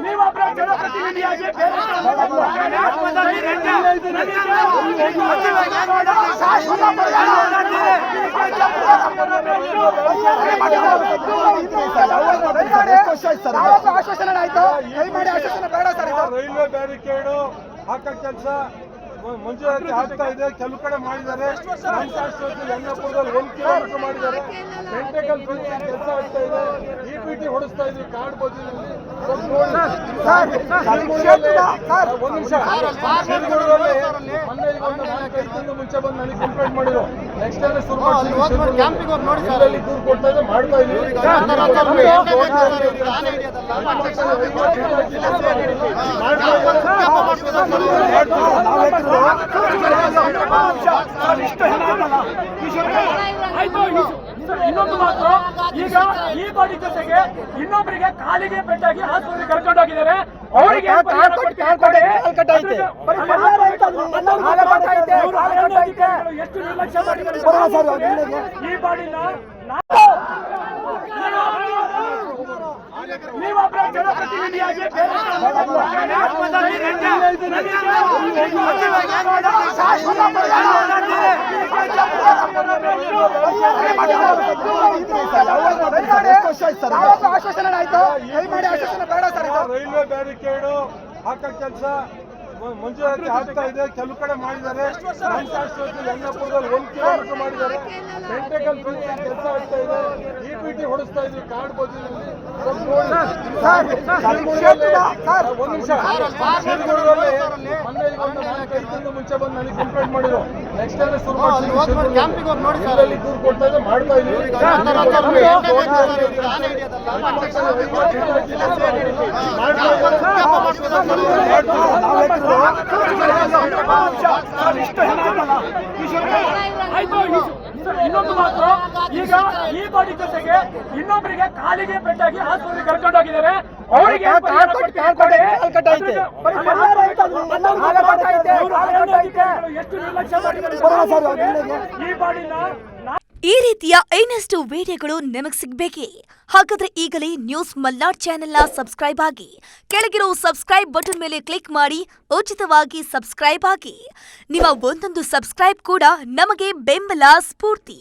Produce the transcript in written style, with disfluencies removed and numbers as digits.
ನೀವೊಬ್ಬರ ಜನಪ್ರತಿನಿಧಿಯಾಗಿ ಆಶ್ವಾಸನೆ ಆಯ್ತು. ರೈಲ್ವೆ ಬ್ಯಾರಿಕೇಡು ಹಾಕೋ ಕೆಲಸ ಮಂಜೂರಾತಿ ಆಗ್ತಾ ಇದೆ. ಕೆಲವು ಕಡೆ ಮಾಡಿದ್ದಾರೆ. ಯನ್ನಪುರದಲ್ಲಿ 1 ಕಿಲೋಮೀಟರ್ ಮಾಡಿದ್ದಾರೆ. ಟೆಂಟೇಕಲ್ ಫೆನ್ಸಿಂಗ್ ಕೆಲಸ ಆಗ್ತಾ ಇದೆ. ಇಬಿಟಿ ಹೊಡಿಸ್ತಾ ಇದ್ವಿ ಕಾಡ್ ಬದಿಯಲ್ಲಿ. ಒಂದು ನಿಮಿಷ, ಮೊನ್ನೆ ಒಂದು 4-5 ದಿನದ ಮುಂಚೆ ಬಂದು ನನಗೆ ಕಂಪ್ಲೇಂಟ್ ಮಾಡಿದ್ರು. ನೆಕ್ಸ್ಟ್ ಟೈಮ್ ಶುರು ಮಾಡಿ ದೂರು ಕೊಡ್ತಾ ಇದೆ, ಮಾಡ್ತಾ ಇದೀವಿ. ಇನ್ನೊಂದು ಮಾತ್ರ, ಈಗ ಈ ಬಾಡಿ ಜೊತೆಗೆ ಇನ್ನೊಬ್ಬರಿಗೆ ಕಾಲಿಗೆ ಪೆಟ್ಟಾಗಿ ಆಸ್ಪತ್ರೆಗೆ ಕರ್ಕೊಂಡು ಹೋಗಿದ್ದಾರೆ. ಅವರಿಗೆ ಎಷ್ಟು ನಿರ್ಲಕ್ಷ್ಯ ಮಾಡಿದ್ದಾರೆ ಈ ಬಾಡಿನ. ನೀವೊಬ್ಬರ ಜನಪ್ರತಿನಿಧಿಯಾಗಿ ಆಶ್ವಾಸನೆ ಆಯ್ತು. ರೈಲ್ವೆ ಬ್ಯಾರಿಕೇಡು ಹಾಕೋ ಕೆಲಸ ಮಂಜೂರಾತಿ ಆಗ್ತಾ ಇದೆ. ಕೆಲವು ಕಡೆ ಮಾಡಿದ್ದಾರೆ. ಯನ್ನಪುರದಲ್ಲಿ 1 ಕಿಲೋಮೀಟರ್ ಮಾಡಿದ್ದಾರೆ. ಟೆಂಟೇಕಲ್ ಫೆನ್ಸಿಂಗ್ ಕೆಲಸ ಆಗ್ತಾ ಇದೆ. ಇಬಿಟಿ ಹೊಡಿಸ್ತಾ ಇದ್ವಿ ಕಾಡ್ ಬದಿಯಲ್ಲಿ. ಒಂದು ನಿಮಿಷ, ಮೊನ್ನೆ ಒಂದು 4-5 ದಿನದ ಮುಂಚೆ ಬಂದು ನನಗೆ ಕಂಪ್ಲೇಂಟ್ ಮಾಡಿದ್ರು. ನೆಕ್ಸ್ಟ್ ಟೈಮ್ ಶುರು ಮಾಡಿ ದೂರು ಕೊಡ್ತಾ ಇದೆ, ಮಾಡ್ತಾ ಇದೀವಿ. ಇನ್ನೊಂದು ಮಾತ್ರ, ಈಗ ಈ ಬಾಡಿ ಜೊತೆಗೆ ಇನ್ನೊಬ್ಬರಿಗೆ ಕಾಲಿಗೆ ಪೆಟ್ಟಾಗಿ ಆಸ್ಪತ್ರೆಗೆ ಕರ್ಕೊಂಡು ಹೋಗಿದ್ದಾರೆ. ಅವರಿಗೆ ಎಷ್ಟು ನಿರ್ಲಕ್ಷ್ಯ ಮಾಡಿದ್ದಾರೆ ಈ ಬಾಡಿನ. ಈ ರೀತಿಯ ಇನ್ನಷ್ಟು ವಿಡಿಯೋಗಳು ನಿಮಗೆ ಸಿಗಬೇಕೇ? ಹಾಗಾದ್ರೆ ಈಗಲೇ ನ್ಯೂಸ್ ಮಲ್ನಾಡ್ ಚಾನೆಲ್ನ ಸಬ್ಸ್ಕ್ರೈಬ್ ಆಗಿ, ಕೆಳಗಿರೋ ಸಬ್ಸ್ಕ್ರೈಬ್ ಬಟನ್ ಮೇಲೆ ಕ್ಲಿಕ್ ಮಾಡಿ ಉಚಿತವಾಗಿ ಸಬ್ಸ್ಕ್ರೈಬ್ ಆಗಿ. ನಿಮ್ಮ ಒಂದೊಂದು ಸಬ್ಸ್ಕ್ರೈಬ್ ಕೂಡ ನಮಗೆ ಬೆಂಬಲ, ಸ್ಫೂರ್ತಿ.